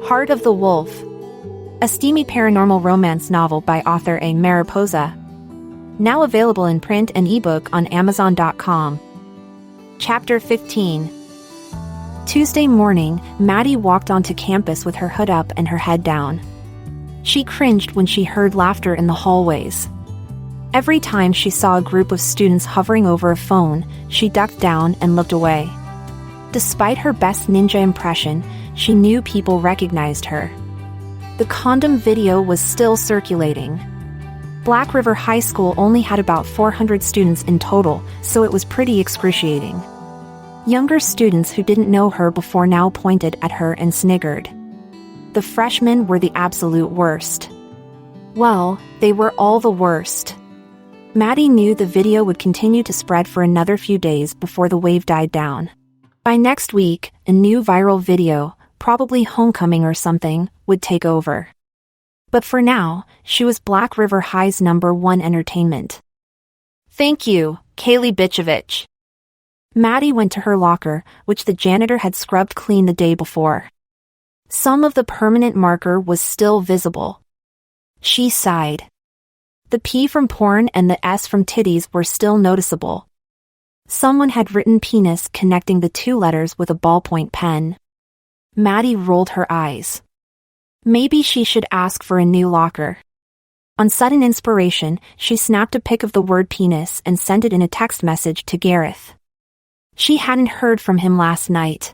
Heart of the Wolf, a steamy paranormal romance novel by author A. Mariposa. Now available in print and ebook on Amazon.com. Chapter 15. Tuesday morning, Maddie walked onto campus with her hood up and her head down. She cringed when she heard laughter in the hallways. Every time she saw a group of students hovering over a phone, she ducked down and looked away. Despite her best ninja impression, she knew people recognized her. The condom video was still circulating. Black River High School only had about 400 students in total, so it was pretty excruciating. Younger students who didn't know her before now pointed at her and sniggered. The freshmen were the absolute worst. Well, they were all the worst. Maddie knew the video would continue to spread for another few days before the wave died down. By next week, a new viral video, probably Homecoming or something, would take over. But for now, she was Black River High's #1 entertainment. "Thank you, Kaylee Bitchovich." Maddie went to her locker, which the janitor had scrubbed clean the day before. Some of the permanent marker was still visible. She sighed. The P from porn and the S from titties were still noticeable. Someone had written penis connecting the two letters with a ballpoint pen. Maddie rolled her eyes. Maybe she should ask for a new locker. On sudden inspiration, she snapped a pic of the word penis and sent it in a text message to Gareth. She hadn't heard from him last night.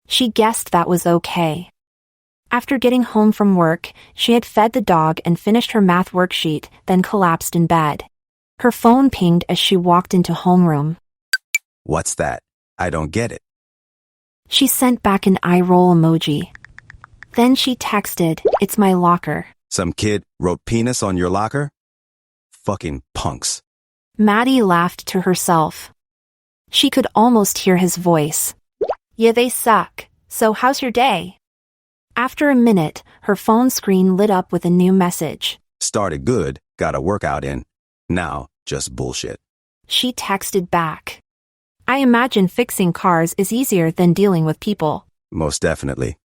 She guessed that was okay. After getting home from work, she had fed the dog and finished her math worksheet, then collapsed in bed. Her phone pinged as she walked into homeroom. "What's that? I don't get it." She sent back an eye roll emoji. Then she texted, "It's my locker." "Some kid wrote penis on your locker? Fucking punks." Maddie laughed to herself. She could almost hear his voice. "Yeah, they suck. So how's your day?" After a minute, her phone screen lit up with a new message. "Started good, got a workout in. Now, just bullshit." She texted back. "I imagine fixing cars is easier than dealing with people." "Most definitely."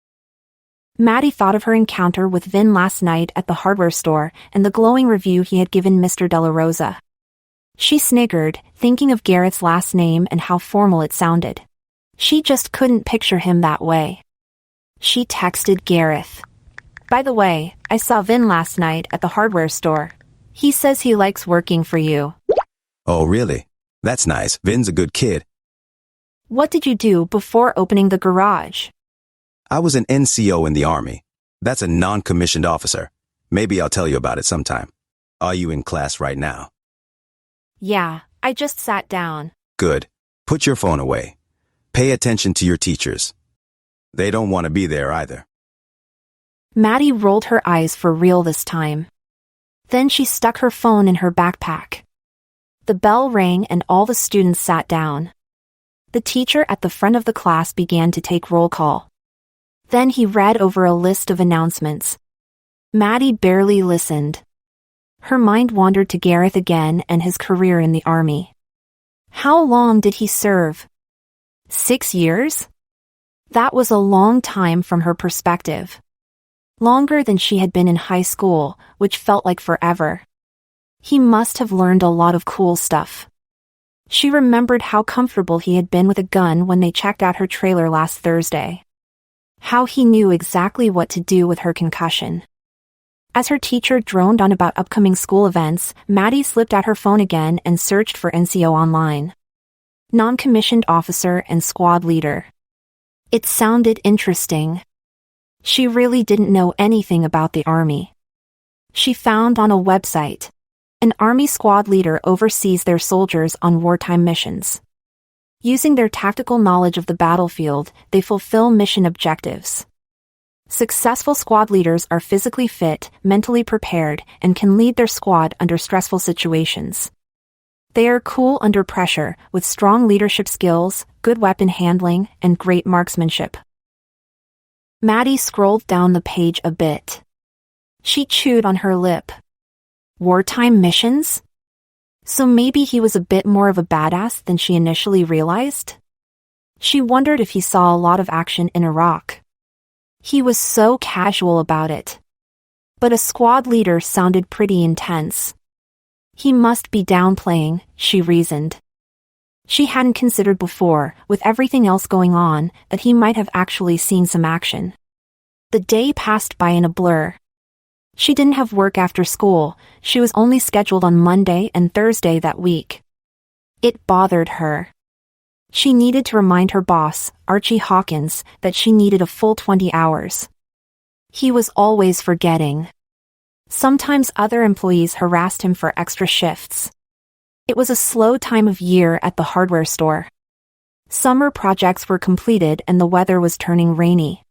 Maddie thought of her encounter with Vin last night at the hardware store and the glowing review he had given Mr. Delarosa. She sniggered, thinking of Gareth's last name and how formal it sounded. She just couldn't picture him that way. She texted Gareth. "By the way, I saw Vin last night at the hardware store. He says he likes working for you." "Oh, really? That's nice. Vin's a good kid." "What did you do before opening the garage?" "I was an NCO in the Army. That's a non-commissioned officer. Maybe I'll tell you about it sometime. Are you in class right now?" "Yeah, I just sat down." "Good. Put your phone away. Pay attention to your teachers. They don't want to be there either." Maddie rolled her eyes for real this time. Then she stuck her phone in her backpack. The bell rang and all the students sat down. The teacher at the front of the class began to take roll call. Then he read over a list of announcements. Maddie barely listened. Her mind wandered to Gareth again and his career in the Army. How long did he serve? 6 years? That was a long time from her perspective. Longer than she had been in high school, which felt like forever. He must have learned a lot of cool stuff. She remembered how comfortable he had been with a gun when they checked out her trailer last Thursday. How he knew exactly what to do with her concussion. As her teacher droned on about upcoming school events, Maddie slipped out her phone again and searched for NCO online. Non-commissioned officer and squad leader. It sounded interesting. She really didn't know anything about the Army. She found on a website. An Army squad leader oversees their soldiers on wartime missions. Using their tactical knowledge of the battlefield, they fulfill mission objectives. Successful squad leaders are physically fit, mentally prepared, and can lead their squad under stressful situations. They are cool under pressure, with strong leadership skills, good weapon handling, and great marksmanship. Maddie scrolled down the page a bit. She chewed on her lip. Wartime missions? So maybe he was a bit more of a badass than she initially realized? She wondered if he saw a lot of action in Iraq. He was so casual about it. But a squad leader sounded pretty intense. He must be downplaying, she reasoned. She hadn't considered before, with everything else going on, that he might have actually seen some action. The day passed by in a blur. She didn't have work after school, she was only scheduled on Monday and Thursday that week. It bothered her. She needed to remind her boss, Archie Hawkins, that she needed a full 20 hours. He was always forgetting. Sometimes other employees harassed him for extra shifts. It was a slow time of year at the hardware store. Summer projects were completed and the weather was turning rainy.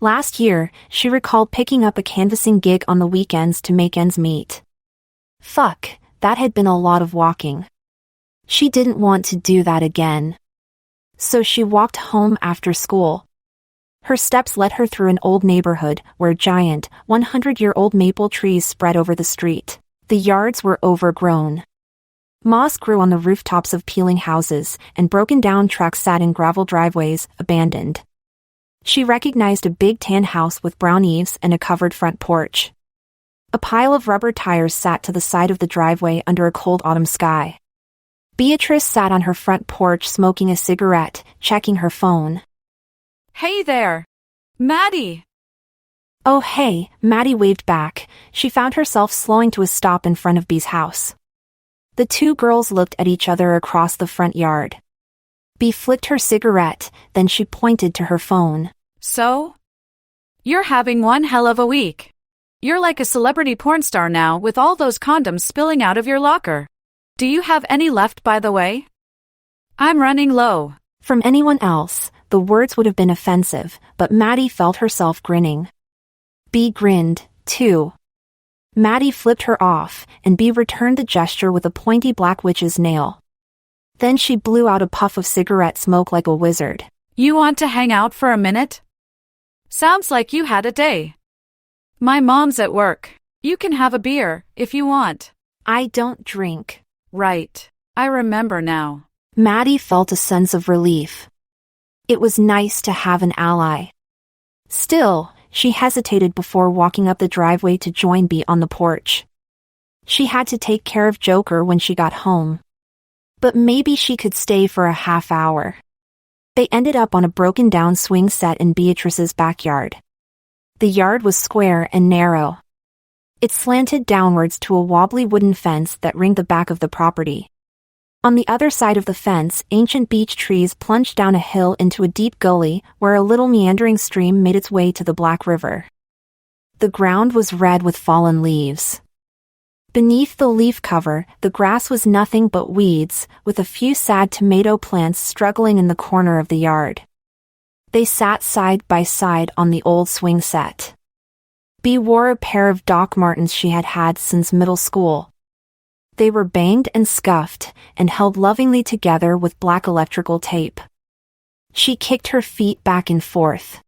Last year, she recalled picking up a canvassing gig on the weekends to make ends meet. Fuck, that had been a lot of walking. She didn't want to do that again. So she walked home after school. Her steps led her through an old neighborhood where giant, 100-year-old maple trees spread over the street. The yards were overgrown. Moss grew on the rooftops of peeling houses, and broken-down trucks sat in gravel driveways, abandoned. She recognized a big tan house with brown eaves and a covered front porch. A pile of rubber tires sat to the side of the driveway under a cold autumn sky. Beatrice sat on her front porch smoking a cigarette, checking her phone. Hey there! Maddie! Oh hey, Maddie waved back. She found herself slowing to a stop in front of Bee's house. The two girls looked at each other across the front yard. Bee flicked her cigarette, then she pointed to her phone. So? You're having one hell of a week. You're like a celebrity porn star now with all those condoms spilling out of your locker. Do you have any left, by the way? I'm running low. From anyone else, the words would have been offensive, but Maddie felt herself grinning. Bee grinned, too. Maddie flipped her off, and Bee returned the gesture with a pointy black witch's nail. Then she blew out a puff of cigarette smoke like a wizard. You want to hang out for a minute? Sounds like you had a day. My mom's at work. You can have a beer, if you want. I don't drink. Right. I remember now. Maddie felt a sense of relief. It was nice to have an ally. Still, she hesitated before walking up the driveway to join Bee on the porch. She had to take care of Joker when she got home. But maybe she could stay for a half hour. They ended up on a broken-down swing set in Beatrice's backyard. The yard was square and narrow. It slanted downwards to a wobbly wooden fence that ringed the back of the property. On the other side of the fence, ancient beech trees plunged down a hill into a deep gully where a little meandering stream made its way to the Black River. The ground was red with fallen leaves. Beneath the leaf cover, the grass was nothing but weeds, with a few sad tomato plants struggling in the corner of the yard. They sat side by side on the old swing set. Bee wore a pair of Doc Martens she had had since middle school. They were banged and scuffed, and held lovingly together with black electrical tape. She kicked her feet back and forth.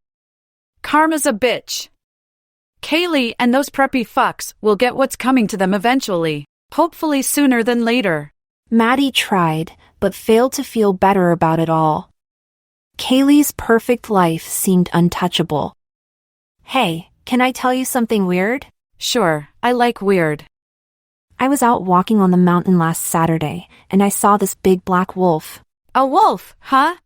Karma's a bitch. Kaylee and those preppy fucks will get what's coming to them eventually, hopefully sooner than later. Maddie tried, but failed to feel better about it all. Kaylee's perfect life seemed untouchable. Hey, can I tell you something weird? Sure, I like weird. I was out walking on the mountain last Saturday, and I saw this big black wolf. A wolf, huh?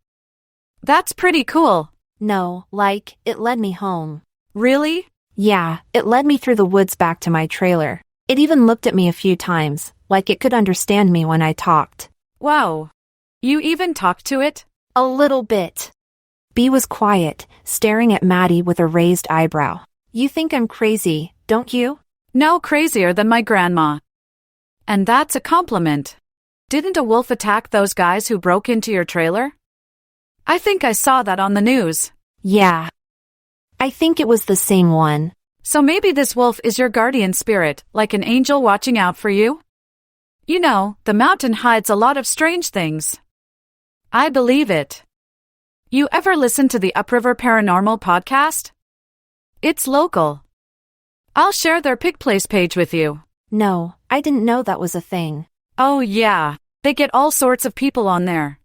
That's pretty cool. No, like, it led me home. Really? Yeah, it led me through the woods back to my trailer. It even looked at me a few times, like it could understand me when I talked. Wow. You even talked to it? A little bit. Bee was quiet, staring at Maddie with a raised eyebrow. You think I'm crazy, don't you? No crazier than my grandma. And that's a compliment. Didn't a wolf attack those guys who broke into your trailer? I think I saw that on the news. Yeah. I think it was the same one. So maybe this wolf is your guardian spirit, like an angel watching out for you? You know, the mountain hides a lot of strange things. I believe it. You ever listen to the Upriver Paranormal podcast? It's local. I'll share their pick place page with you. No, I didn't know that was a thing. Oh yeah, they get all sorts of people on there.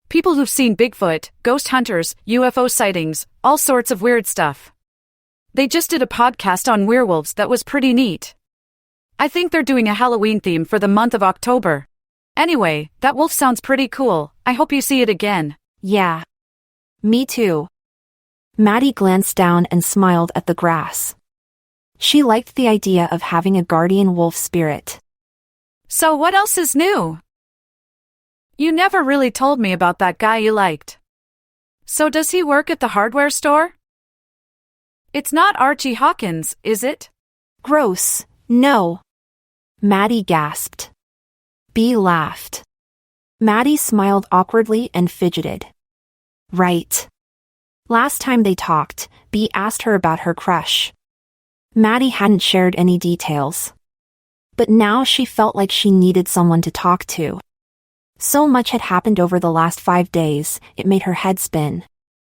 People who've seen Bigfoot, ghost hunters, UFO sightings, all sorts of weird stuff. They just did a podcast on werewolves that was pretty neat. I think they're doing a Halloween theme for the month of October. Anyway, that wolf sounds pretty cool. I hope you see it again. Yeah. Me too. Maddie glanced down and smiled at the grass. She liked the idea of having a guardian wolf spirit. So what else is new? You never really told me about that guy you liked. So does he work at the hardware store? It's not Archie Hawkins, is it? Gross, no. Maddie gasped. Bea laughed. Maddie smiled awkwardly and fidgeted. Right. Last time they talked, Bea asked her about her crush. Maddie hadn't shared any details. But now she felt like she needed someone to talk to. So much had happened over the last 5 days, it made her head spin.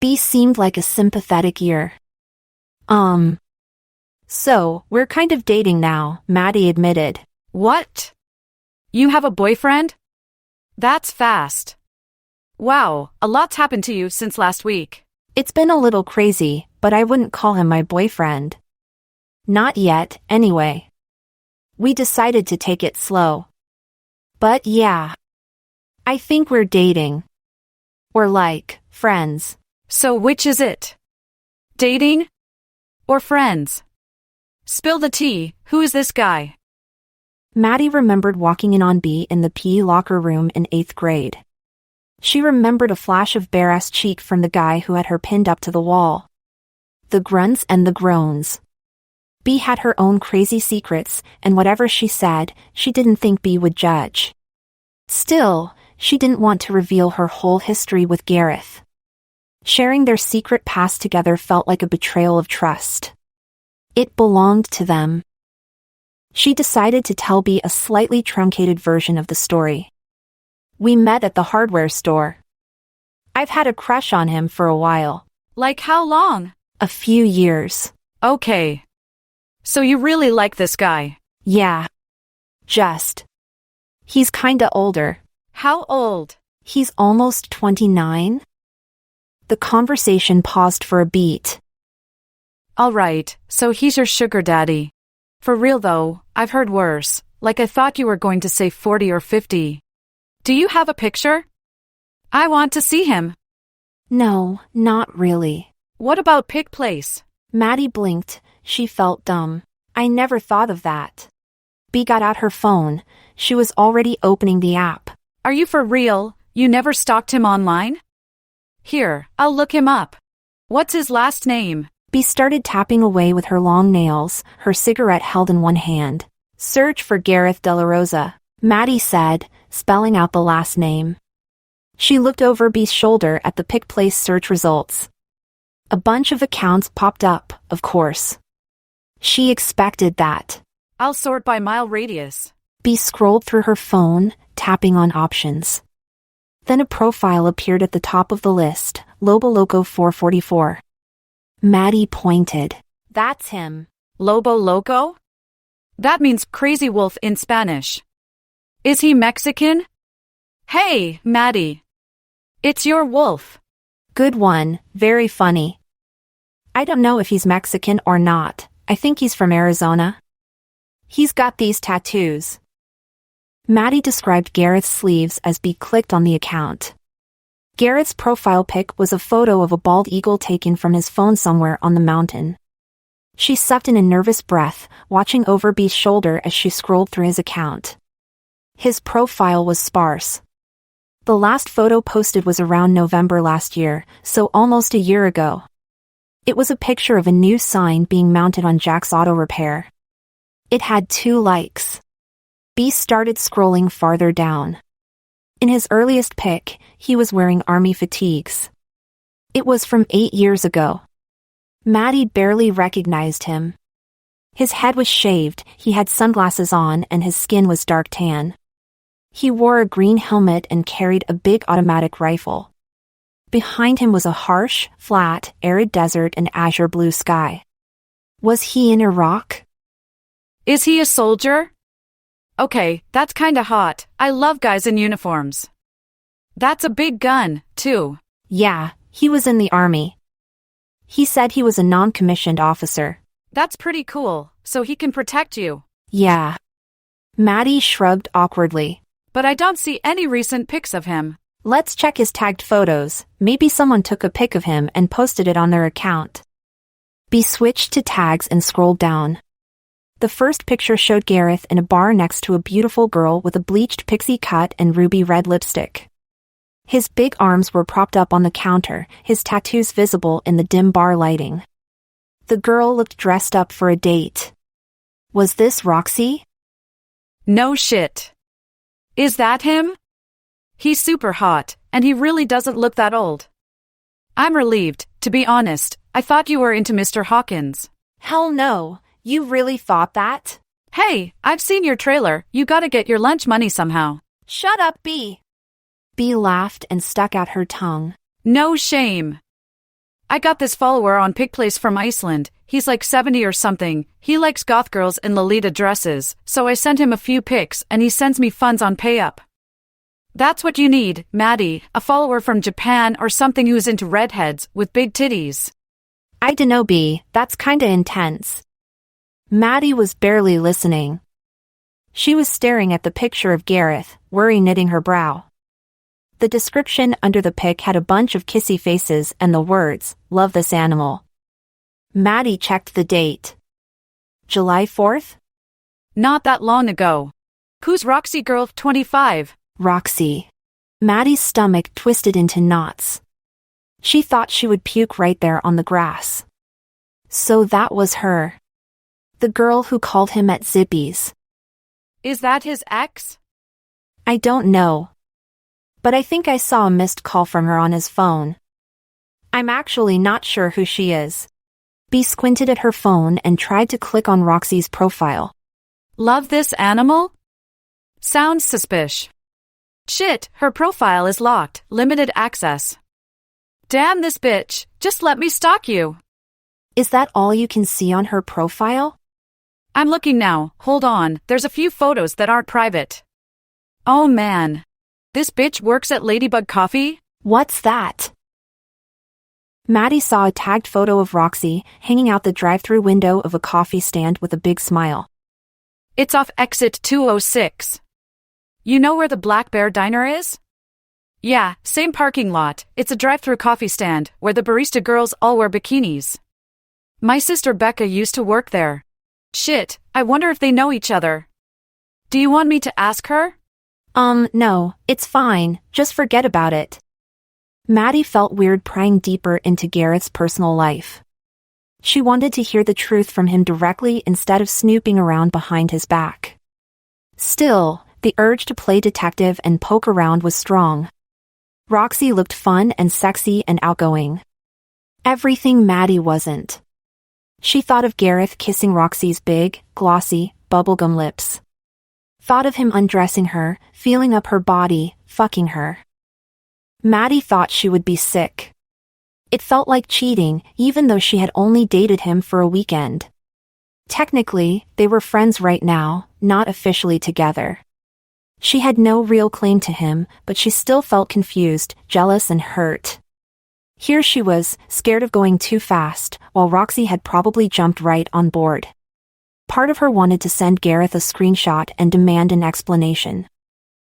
Bea seemed like a sympathetic ear. So, we're kind of dating now, Maddie admitted. What? You have a boyfriend? That's fast. Wow, a lot's happened to you since last week. It's been a little crazy, but I wouldn't call him my boyfriend. Not yet, anyway. We decided to take it slow. But yeah. I think we're dating. We're like, friends. So which is it? Dating? Or friends? Spill the tea, who is this guy? Maddie remembered walking in on Bea in the PE locker room in 8th grade. She remembered a flash of bare-ass cheek from the guy who had her pinned up to the wall. The grunts and the groans. Bea had her own crazy secrets, and whatever she said, she didn't think Bea would judge. Still, she didn't want to reveal her whole history with Gareth. Sharing their secret past together felt like a betrayal of trust. It belonged to them. She decided to tell Bea a slightly truncated version of the story. We met at the hardware store. I've had a crush on him for a while. Like how long? A few years. Okay. So you really like this guy? Yeah. Just. He's kinda older. How old? He's almost 29. The conversation paused for a beat. Alright, so he's your sugar daddy. For real though, I've heard worse, like I thought you were going to say 40 or 50. Do you have a picture? I want to see him. No, not really. What about pick place? Maddie blinked. She felt dumb. I never thought of that. Bea got out her phone. She was already opening the app. Are you for real? You never stalked him online? Here, I'll look him up. What's his last name? Bea started tapping away with her long nails, her cigarette held in one hand. Search for Gareth Delarosa, Maddie said, spelling out the last name. She looked over Bea's shoulder at the pick place search results. A bunch of accounts popped up, of course. She expected that. I'll sort by mile radius. Bea scrolled through her phone, tapping on options. Then a profile appeared at the top of the list, Lobo Loco 444. Maddie pointed. That's him. Lobo Loco? That means crazy wolf in Spanish. Is he Mexican? Hey, Maddie. It's your wolf. Good one, very funny. I don't know if he's Mexican or not. I think he's from Arizona. He's got these tattoos. Maddie described Gareth's sleeves as Bea clicked on the account. Gareth's profile pic was a photo of a bald eagle taken from his phone somewhere on the mountain. She sucked in a nervous breath, watching over Bea's shoulder as she scrolled through his account. His profile was sparse. The last photo posted was around November last year, so almost a year ago. It was a picture of a new sign being mounted on Jack's Auto Repair. It had 2 likes. Bea started scrolling farther down. In his earliest pic, he was wearing army fatigues. It was from 8 years ago. Maddie barely recognized him. His head was shaved, he had sunglasses on, and his skin was dark tan. He wore a green helmet and carried a big automatic rifle. Behind him was a harsh, flat, arid desert and azure blue sky. Was he in Iraq? Is he a soldier? Okay, that's kinda hot. I love guys in uniforms. That's a big gun, too. Yeah, he was in the army. He said he was a non-commissioned officer. That's pretty cool, so he can protect you. Yeah. Maddie shrugged awkwardly. But I don't see any recent pics of him. Let's check his tagged photos. Maybe someone took a pic of him and posted it on their account. B switched to tags and scrolled down. The first picture showed Gareth in a bar next to a beautiful girl with a bleached pixie cut and ruby red lipstick. His big arms were propped up on the counter, his tattoos visible in the dim bar lighting. The girl looked dressed up for a date. Was this Roxy? No shit. Is that him? He's super hot, and he really doesn't look that old. I'm relieved, to be honest. I thought you were into Mr. Hawkins. Hell no, you really thought that? Hey, I've seen your trailer. You gotta get your lunch money somehow. Shut up, B. B laughed and stuck out her tongue. No shame. I got this follower on Picplace from Iceland. He's like 70 or something. He likes goth girls in Lolita dresses, so I sent him a few pics and he sends me funds on PayUp. That's what you need, Maddie, a follower from Japan or something who's into redheads with big titties. I dunno, B, that's kinda intense. Maddie was barely listening. She was staring at the picture of Gareth, worry knitting her brow. The description under the pic had a bunch of kissy faces and the words, "Love this animal." Maddie checked the date. July 4th? Not that long ago. Who's Roxy girl 25? Roxy. Maddie's stomach twisted into knots. She thought she would puke right there on the grass. So that was her. The girl who called him at Zippy's. Is that his ex? I don't know. But I think I saw a missed call from her on his phone. I'm actually not sure who she is. B squinted at her phone and tried to click on Roxy's profile. Love this animal? Sounds suspicious. Shit, her profile is locked, limited access. Damn this bitch, just let me stalk you. Is that all you can see on her profile? I'm looking now, hold on, there's a few photos that aren't private. Oh man. This bitch works at Ladybug Coffee? What's that? Maddie saw a tagged photo of Roxy hanging out the drive-through window of a coffee stand with a big smile. It's off exit 206. You know where the Black Bear Diner is? Yeah, same parking lot. It's a drive-through coffee stand where the barista girls all wear bikinis. My sister Becca used to work there. Shit, I wonder if they know each other. Do you want me to ask her? No, it's fine, just forget about it. Maddie felt weird prying deeper into Gareth's personal life. She wanted to hear the truth from him directly instead of snooping around behind his back. Still, the urge to play detective and poke around was strong. Roxy looked fun and sexy and outgoing. Everything Maddie wasn't. She thought of Gareth kissing Roxy's big, glossy, bubblegum lips. Thought of him undressing her, feeling up her body, fucking her. Maddie thought she would be sick. It felt like cheating, even though she had only dated him for a weekend. Technically, they were friends right now, not officially together. She had no real claim to him, but she still felt confused, jealous and hurt. Here she was, scared of going too fast, while Roxy had probably jumped right on board. Part of her wanted to send Gareth a screenshot and demand an explanation.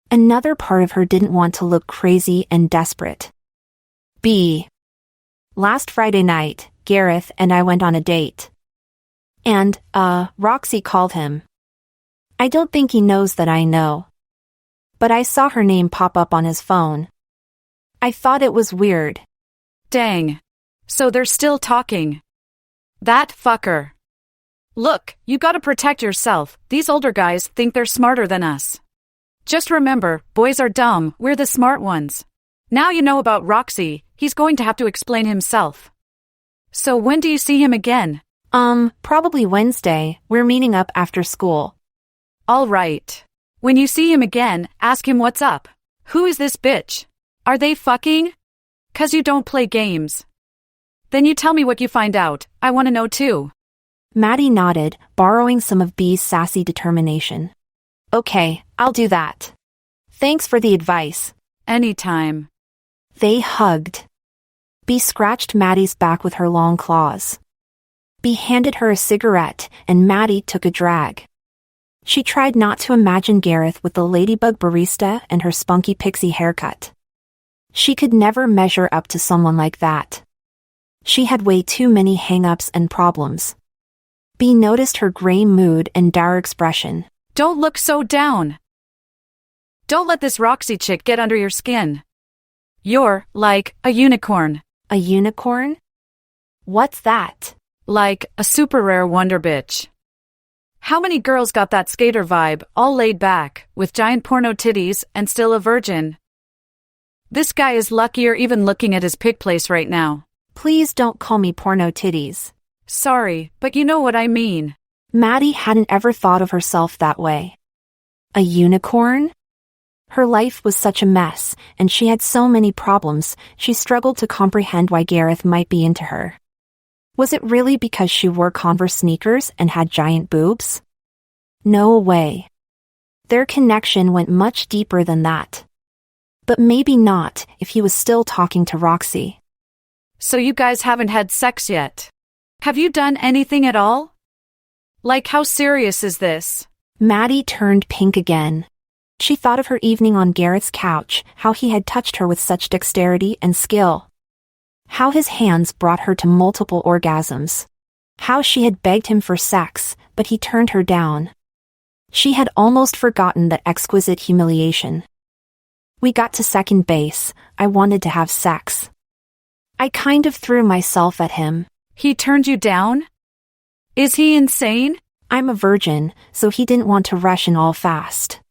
Another part of her didn't want to look crazy and desperate. B. Last Friday night, Gareth and I went on a date. And, Roxy called him. I don't think he knows that I know. But I saw her name pop up on his phone. I thought it was weird. Dang. So they're still talking. That fucker. Look, you gotta protect yourself. These older guys think they're smarter than us. Just remember, boys are dumb, we're the smart ones. Now you know about Roxy, he's going to have to explain himself. So when do you see him again? Probably Wednesday. We're meeting up after school. All right. When you see him again, ask him what's up. Who is this bitch? Are they fucking? 'Cause you don't play games. Then you tell me what you find out, I wanna know too. Maddie nodded, borrowing some of B's sassy determination. Okay, I'll do that. Thanks for the advice. Anytime. They hugged. Bee scratched Maddie's back with her long claws. Bee handed her a cigarette, and Maddie took a drag. She tried not to imagine Gareth with the ladybug barista and her spunky pixie haircut. She could never measure up to someone like that. She had way too many hang-ups and problems. Bee noticed her gray mood and dour expression. Don't look so down. Don't let this Roxy chick get under your skin. You're like a unicorn. A unicorn? What's that? Like a super rare wonder bitch. How many girls got that skater vibe, all laid back, with giant porno titties and still a virgin? This guy is luckier even looking at his pig place right now. Please don't call me porno titties. Sorry, but you know what I mean. Maddie hadn't ever thought of herself that way. A unicorn? Her life was such a mess, and she had so many problems, she struggled to comprehend why Gareth might be into her. Was it really because she wore Converse sneakers and had giant boobs? No way. Their connection went much deeper than that. But maybe not if he was still talking to Roxy. So you guys haven't had sex yet? Have you done anything at all? Like, how serious is this? Maddie turned pink again. She thought of her evening on Gareth's couch, how he had touched her with such dexterity and skill. How his hands brought her to multiple orgasms. How she had begged him for sex, but he turned her down. She had almost forgotten that exquisite humiliation. We got to second base. I wanted to have sex. I kind of threw myself at him. He turned you down? Is he insane? I'm a virgin, so he didn't want to rush in all fast.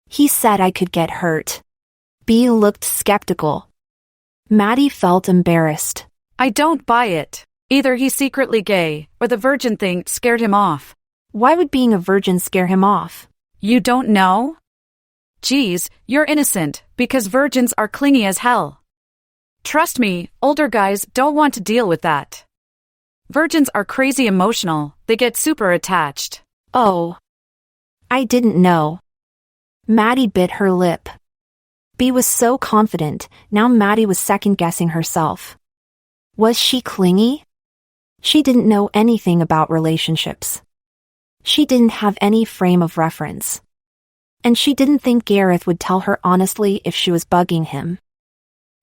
He said I could get hurt. Bee looked skeptical. Maddie felt embarrassed. I don't buy it. Either he's secretly gay, or the virgin thing scared him off. Why would being a virgin scare him off? You don't know? Geez, you're innocent, because virgins are clingy as hell. Trust me, older guys don't want to deal with that. Virgins are crazy emotional, they get super attached. Oh. I didn't know. Maddie bit her lip. Bee was so confident, now Maddie was second-guessing herself. Was she clingy? She didn't know anything about relationships. She didn't have any frame of reference. And she didn't think Gareth would tell her honestly if she was bugging him.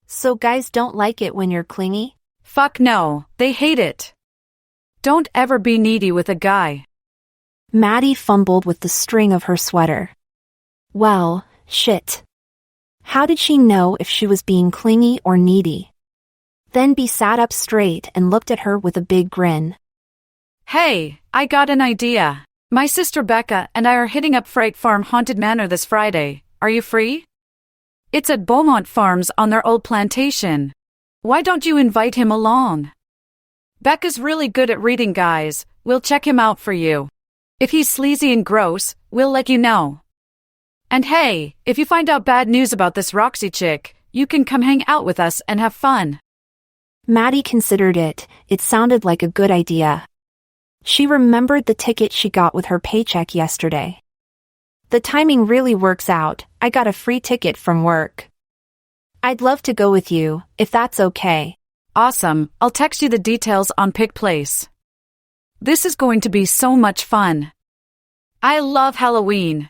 So guys don't like it when you're clingy? Fuck no, they hate it. Don't ever be needy with a guy. Maddie fumbled with the string of her sweater. Well, shit. How did she know if she was being clingy or needy? Then Bee sat up straight and looked at her with a big grin. Hey, I got an idea. My sister Becca and I are hitting up Fright Farm Haunted Manor this Friday. Are you free? It's at Beaumont Farms on their old plantation. Why don't you invite him along? Becca's really good at reading guys. We'll check him out for you. If he's sleazy and gross, we'll let you know. And hey, if you find out bad news about this Roxy chick, you can come hang out with us and have fun. Maddie considered it. It sounded like a good idea. She remembered the ticket she got with her paycheck yesterday. The timing really works out. I got a free ticket from work. I'd love to go with you, if that's okay. Awesome, I'll text you the details on Pick Place. This is going to be so much fun. I love Halloween.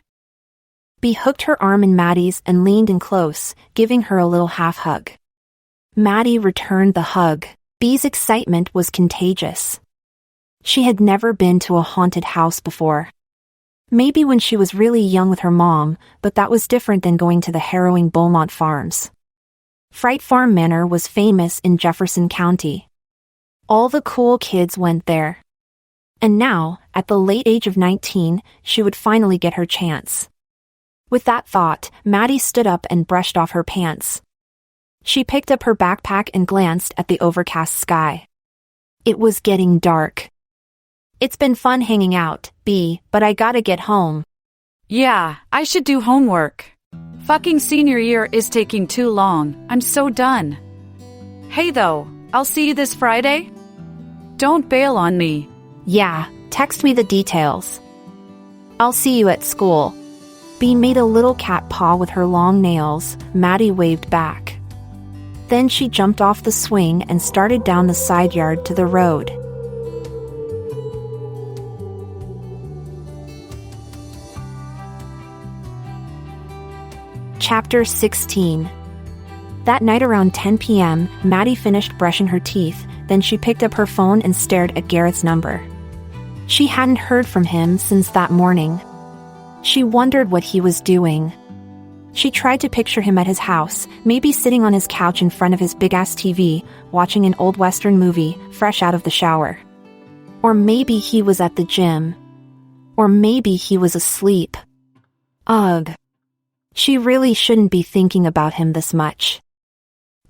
Bee hooked her arm in Maddie's and leaned in close, giving her a little half-hug. Maddie returned the hug. Bee's excitement was contagious. She had never been to a haunted house before. Maybe when she was really young with her mom, but that was different than going to the harrowing Beaumont Farms. Fright Farm Manor was famous in Jefferson County. All the cool kids went there. And now, at the late age of 19, she would finally get her chance. With that thought, Maddie stood up and brushed off her pants. She picked up her backpack and glanced at the overcast sky. It was getting dark. It's been fun hanging out, Bee, but I gotta get home. Yeah, I should do homework. Fucking senior year is taking too long. I'm so done. Hey though, I'll see you this Friday? Don't bail on me. Yeah, text me the details. I'll see you at school. Bea made a little cat paw with her long nails. Maddie waved back. Then she jumped off the swing and started down the side yard to the road. Chapter 16. That night around 10 p.m., Maddie finished brushing her teeth, then she picked up her phone and stared at Gareth's number. She hadn't heard from him since that morning. She wondered what he was doing. She tried to picture him at his house, maybe sitting on his couch in front of his big-ass TV, watching an old Western movie, fresh out of the shower. Or maybe he was at the gym. Or maybe he was asleep. Ugh. She really shouldn't be thinking about him this much.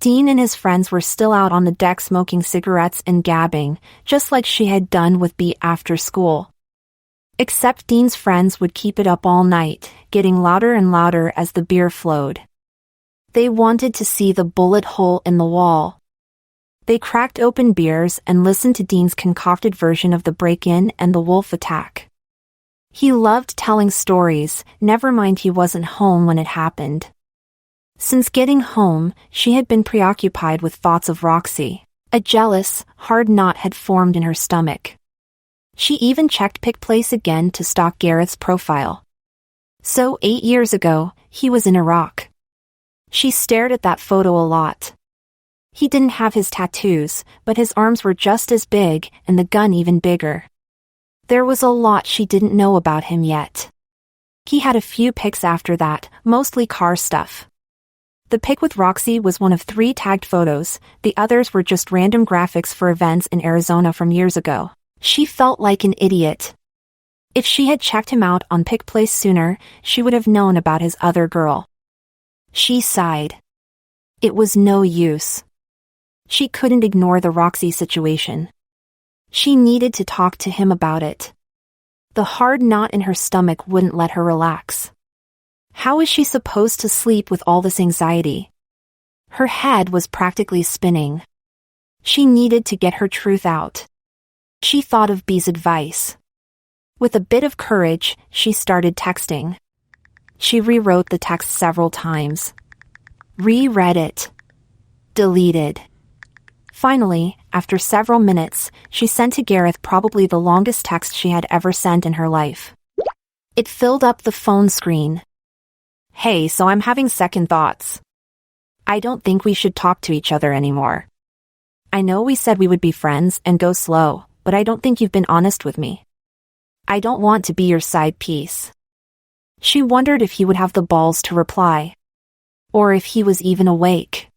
Dean and his friends were still out on the deck smoking cigarettes and gabbing, just like she had done with Bea after school. Except Dean's friends would keep it up all night, getting louder and louder as the beer flowed. They wanted to see the bullet hole in the wall. They cracked open beers and listened to Dean's concocted version of the break-in and the wolf attack. He loved telling stories, never mind he wasn't home when it happened. Since getting home, she had been preoccupied with thoughts of Roxy. A jealous, hard knot had formed in her stomach. She even checked Pickplace again to stalk Gareth's profile. So 8 years ago, he was in Iraq. She stared at that photo a lot. He didn't have his tattoos, but his arms were just as big and the gun even bigger. There was a lot she didn't know about him yet. He had a few pics after that, mostly car stuff. The pic with Roxy was one of 3 tagged photos, the others were just random graphics for events in Arizona from years ago. She felt like an idiot. If she had checked him out on Pickplace sooner, she would have known about his other girl. She sighed. It was no use. She couldn't ignore the Roxy situation. She needed to talk to him about it. The hard knot in her stomach wouldn't let her relax. How was she supposed to sleep with all this anxiety? Her head was practically spinning. She needed to get her truth out. She thought of Bea's advice. With a bit of courage, she started texting. She rewrote the text several times. Reread it. Deleted. Finally, after several minutes, she sent to Gareth probably the longest text she had ever sent in her life. It filled up the phone screen. Hey, so I'm having second thoughts. I don't think we should talk to each other anymore. I know we said we would be friends and go slow, but I don't think you've been honest with me. I don't want to be your side piece. She wondered if he would have the balls to reply. Or if he was even awake.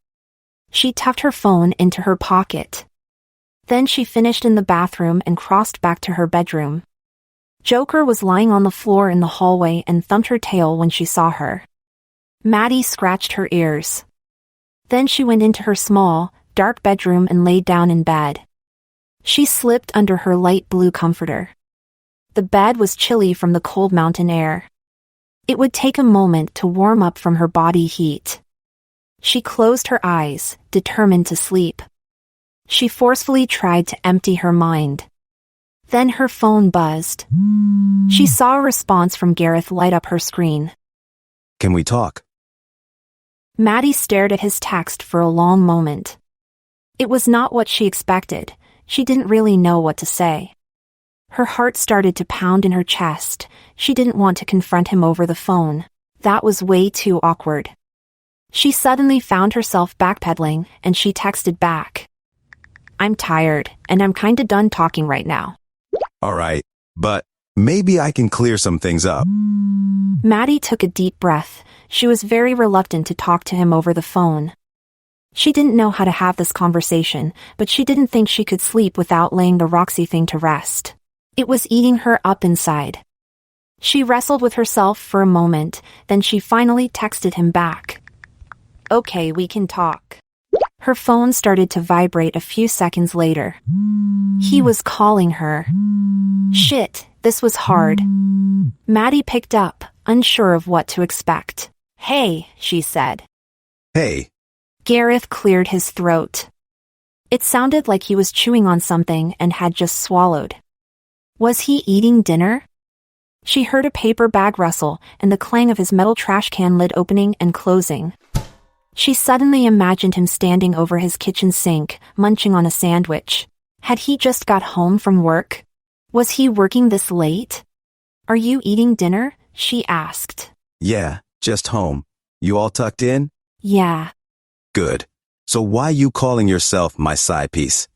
She tucked her phone into her pocket. Then she finished in the bathroom and crossed back to her bedroom. Joker was lying on the floor in the hallway and thumped her tail when she saw her. Maddie scratched her ears. Then she went into her small, dark bedroom and laid down in bed. She slipped under her light blue comforter. The bed was chilly from the cold mountain air. It would take a moment to warm up from her body heat. She closed her eyes, determined to sleep. She forcefully tried to empty her mind. Then her phone buzzed. She saw a response from Gareth light up her screen. Can we talk? Maddie stared at his text for a long moment. It was not what she expected. She didn't really know what to say. Her heart started to pound in her chest. She didn't want to confront him over the phone. That was way too awkward. She suddenly found herself backpedaling, and she texted back. I'm tired, and I'm kinda done talking right now. All right, but maybe I can clear some things up. Maddie took a deep breath. She was very reluctant to talk to him over the phone. She didn't know how to have this conversation, but she didn't think she could sleep without laying the Roxy thing to rest. It was eating her up inside. She wrestled with herself for a moment, then she finally texted him back. Okay, we can talk. Her phone started to vibrate a few seconds later. He was calling her. Shit, this was hard. Maddie picked up, unsure of what to expect. Hey, she said. Hey. Gareth cleared his throat. It sounded like he was chewing on something and had just swallowed. Was he eating dinner? She heard a paper bag rustle and the clang of his metal trash can lid opening and closing. She suddenly imagined him standing over his kitchen sink, munching on a sandwich. Had he just got home from work? Was he working this late? "Are you eating dinner?" she asked. Yeah, just home. You all tucked in? Yeah. Good. So why you calling yourself my side piece?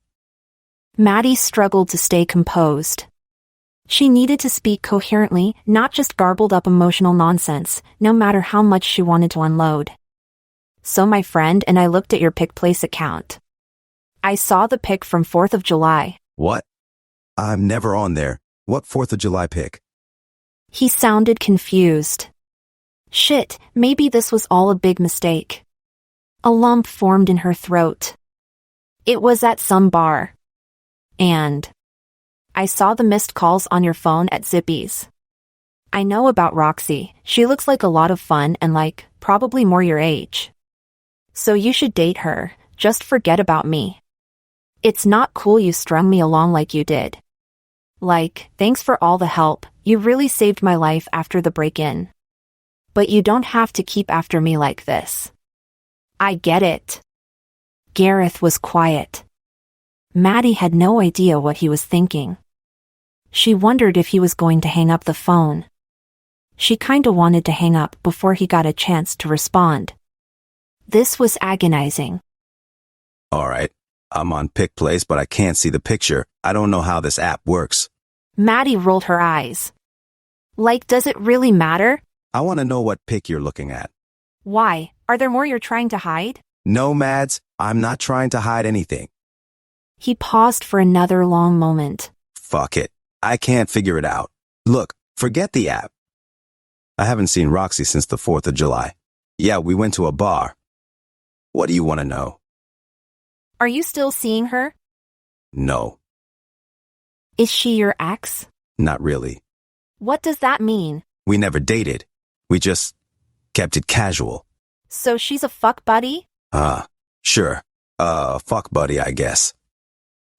Maddie struggled to stay composed. She needed to speak coherently, not just garbled up emotional nonsense, no matter how much she wanted to unload. "So my friend and I looked at your Pick Place account. I saw the pic from 4th of July. What? I'm never on there. What 4th of July pic? He sounded confused. Shit, maybe this was all a big mistake. A lump formed in her throat. It was at some bar. And I saw the missed calls on your phone at Zippy's. I know about Roxy. She looks like a lot of fun and probably more your age. So you should date her. Just forget about me. It's not cool you strung me along like you did. Thanks for all the help. You really saved my life after the break-in. But you don't have to keep after me like this. I get it." Gareth was quiet. Maddie had no idea what he was thinking. She wondered if he was going to hang up the phone. She kinda wanted to hang up before he got a chance to respond. This was agonizing. All right. I'm on Pick Place, but I can't see the picture. I don't know how this app works. Maddie rolled her eyes. Does it really matter? I want to know what pic you're looking at. Why? Are there more you're trying to hide? No, Mads, I'm not trying to hide anything. He paused for another long moment. Fuck it. I can't figure it out. Look, forget the app. I haven't seen Roxy since the 4th of July. Yeah, we went to a bar. What do you want to know? Are you still seeing her? No. Is she your ex? Not really. What does that mean? We never dated. We just kept it casual. So she's a fuck buddy? Sure. Fuck buddy, I guess.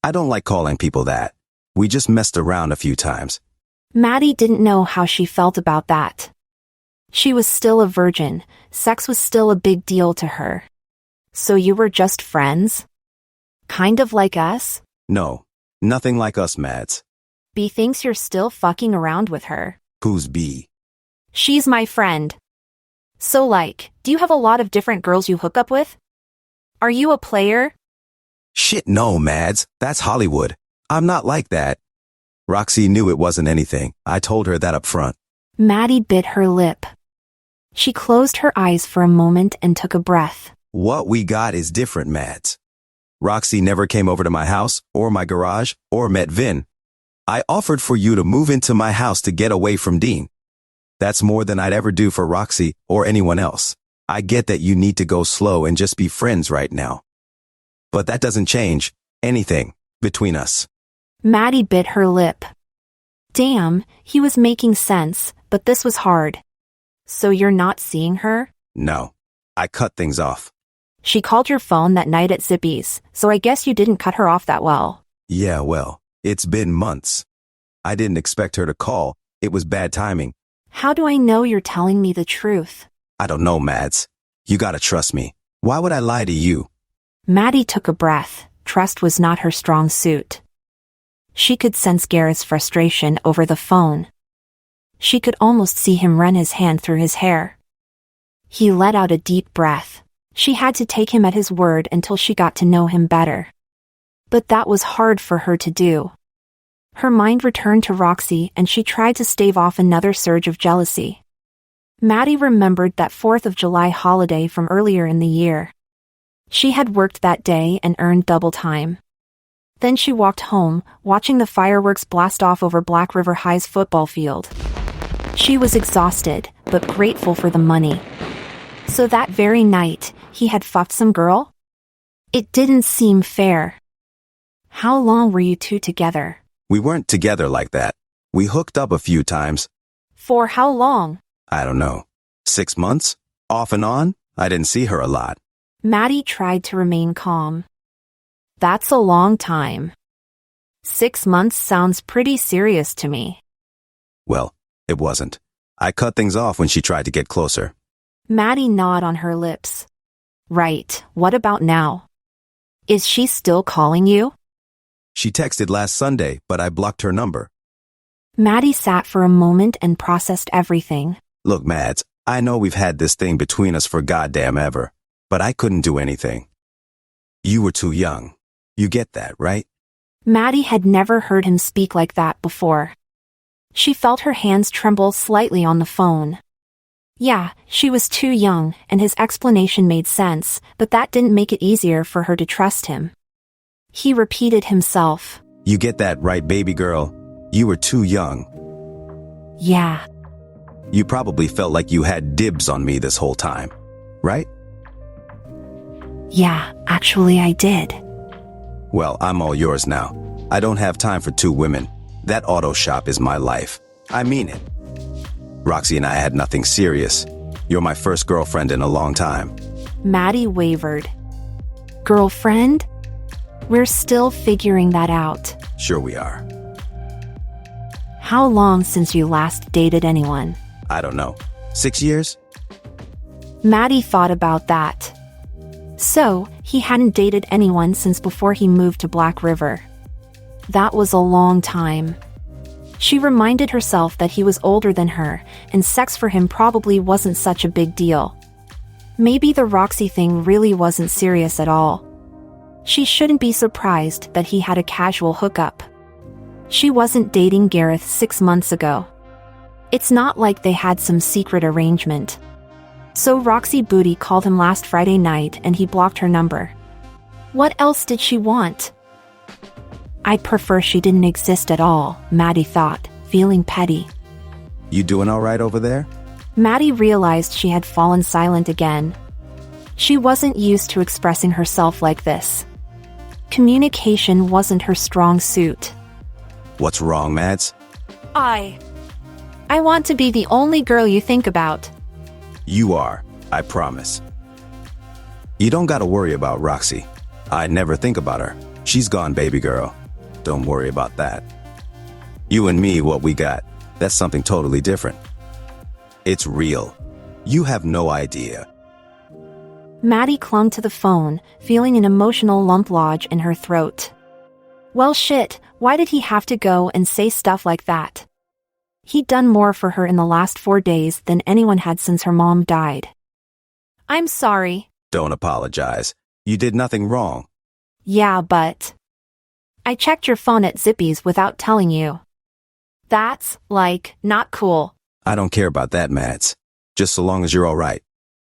I don't like calling people that. We just messed around a few times. Maddie didn't know how she felt about that. She was still a virgin. Sex was still a big deal to her. So you were just friends? Kind of like us? No, nothing like us, Mads. B thinks you're still fucking around with her. Who's B? She's my friend. So do you have a lot of different girls you hook up with? Are you a player? Shit, no, Mads. That's Hollywood. I'm not like that. Roxy knew it wasn't anything. I told her that up front. Maddie bit her lip. She closed her eyes for a moment and took a breath. What we got is different, Mads. Roxy never came over to my house, or my garage, or met Vin. I offered for you to move into my house to get away from Dean. That's more than I'd ever do for Roxy or anyone else. I get that you need to go slow and just be friends right now. But that doesn't change anything between us. Maddie bit her lip. Damn, he was making sense, but this was hard. So you're not seeing her? No. I cut things off. She called your phone that night at Zippy's, so I guess you didn't cut her off that well. Yeah, well, it's been months. I didn't expect her to call. It was bad timing. How do I know you're telling me the truth? I don't know, Mads. You gotta trust me. Why would I lie to you? Maddie took a breath. Trust was not her strong suit. She could sense Gareth's frustration over the phone. She could almost see him run his hand through his hair. He let out a deep breath. She had to take him at his word until she got to know him better. But that was hard for her to do. Her mind returned to Roxy and she tried to stave off another surge of jealousy. Maddie remembered that 4th of July holiday from earlier in the year. She had worked that day and earned double time. Then she walked home, watching the fireworks blast off over Black River High's football field. She was exhausted, but grateful for the money. So that very night, he had fucked some girl? It didn't seem fair. How long were you two together? We weren't together like that. We hooked up a few times. For how long? I don't know. 6 months? Off and on? I didn't see her a lot. Maddie tried to remain calm. That's a long time. 6 months sounds pretty serious to me. Well, It wasn't. I cut things off when she tried to get closer. Maddie gnawed on her lips. Right, what about now? Is she still calling you? She texted last Sunday, but I blocked her number. Maddie sat for a moment and processed everything. Look, Mads, I know we've had this thing between us for goddamn ever, but I couldn't do anything. You were too young. You get that, right? Maddie had never heard him speak like that before. She felt her hands tremble slightly on the phone. Yeah, she was too young, and his explanation made sense, but that didn't make it easier for her to trust him. He repeated himself. You get that right, baby girl. You were too young. Yeah. You probably felt like you had dibs on me this whole time, right? Yeah, actually I did. Well, I'm all yours now. I don't have time for two women. That auto shop is my life. I mean it. Roxy and I had nothing serious. You're my first girlfriend in a long time. Maddie wavered. Girlfriend? We're still figuring that out. Sure we are. How long since you last dated anyone? I don't know. 6 years? Maddie thought about that. So, he hadn't dated anyone since before he moved to Black River. That was a long time. She reminded herself that he was older than her, and sex for him probably wasn't such a big deal. Maybe the Roxy thing really wasn't serious at all. She shouldn't be surprised that he had a casual hookup. She wasn't dating Gareth 6 months ago. It's not like they had some secret arrangement. So Roxy Booty called him last Friday night and he blocked her number. What else did she want? I'd prefer she didn't exist at all, Maddie thought, feeling petty. You doing all right over there? Maddie realized she had fallen silent again. She wasn't used to expressing herself like this. Communication wasn't her strong suit. What's wrong, Mads? I want to be the only girl you think about. You are, I promise. You don't gotta worry about Roxy. I never think about her. She's gone, baby girl. Don't worry about that. You and me, what we got, that's something totally different. It's real. You have no idea. Maddie clung to the phone, feeling an emotional lump lodge in her throat. Well shit, why did he have to go and say stuff like that? He'd done more for her in the last 4 days than anyone had since her mom died. I'm sorry. Don't apologize. You did nothing wrong. Yeah, but I checked your phone at Zippy's without telling you. That's, not cool. I don't care about that, Mads. Just so long as you're all right.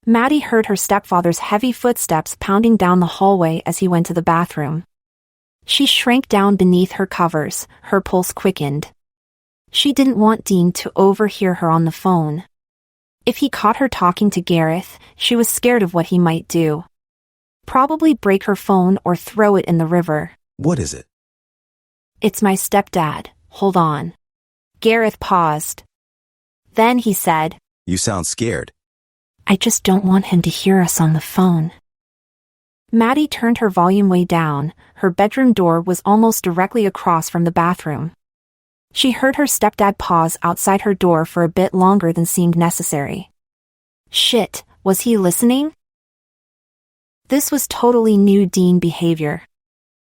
Maddie heard her stepfather's heavy footsteps pounding down the hallway as he went to the bathroom. She shrank down beneath her covers, her pulse quickened. She didn't want Dean to overhear her on the phone. If he caught her talking to Gareth, she was scared of what he might do. Probably break her phone or throw it in the river. What is it? It's my stepdad, hold on. Gareth paused. Then he said, You sound scared. I just don't want him to hear us on the phone. Maddie turned her volume way down. Her bedroom door was almost directly across from the bathroom. She heard her stepdad pause outside her door for a bit longer than seemed necessary. Shit, was he listening? This was totally new Dean behavior.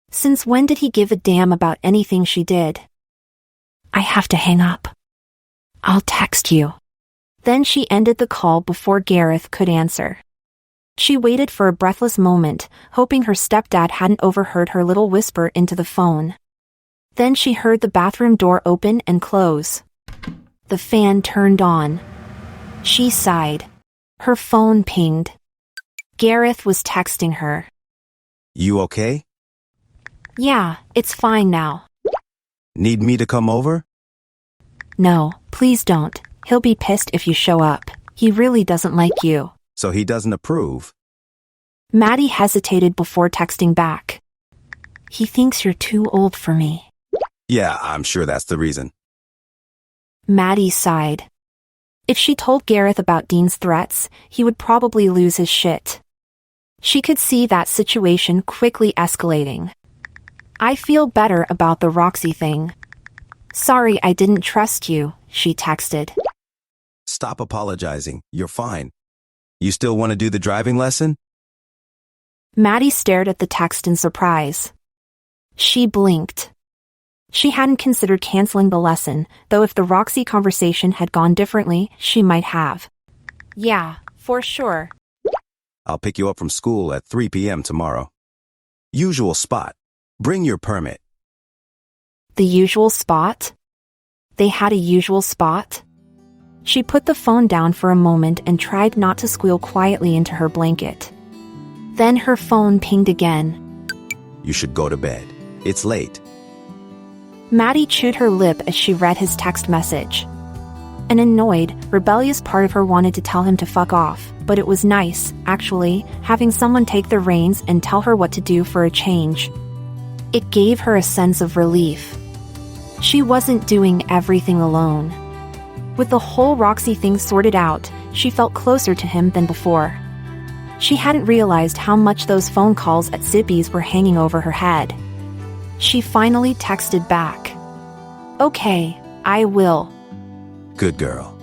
Since when did he give a damn about anything she did? I have to hang up. I'll text you. Then she ended the call before Gareth could answer. She waited for a breathless moment, hoping her stepdad hadn't overheard her little whisper into the phone. Then she heard the bathroom door open and close. The fan turned on. She sighed. Her phone pinged. Gareth was texting her. You okay? Yeah, it's fine now. Need me to come over? No, please don't. He'll be pissed if you show up. He really doesn't like you. So he doesn't approve. Maddie hesitated before texting back. He thinks you're too old for me. Yeah, I'm sure that's the reason. Maddie sighed. If she told Gareth about Dean's threats, he would probably lose his shit. She could see that situation quickly escalating. I feel better about the Roxy thing. Sorry I didn't trust you, she texted. Stop apologizing. You're fine. You still want to do the driving lesson? Maddie stared at the text in surprise. She blinked. She hadn't considered canceling the lesson, though if the Roxy conversation had gone differently, she might have. Yeah, for sure. I'll pick you up from school at 3 p.m. tomorrow. Usual spot. Bring your permit. The usual spot? They had a usual spot? She put the phone down for a moment and tried not to squeal quietly into her blanket. Then her phone pinged again. You should go to bed. It's late. Maddie chewed her lip as she read his text message. An annoyed, rebellious part of her wanted to tell him to fuck off, but it was nice, actually, having someone take the reins and tell her what to do for a change. It gave her a sense of relief. She wasn't doing everything alone. With the whole Roxy thing sorted out, she felt closer to him than before. She hadn't realized how much those phone calls at Zippy's were hanging over her head. She finally texted back. Okay, I will. Good girl.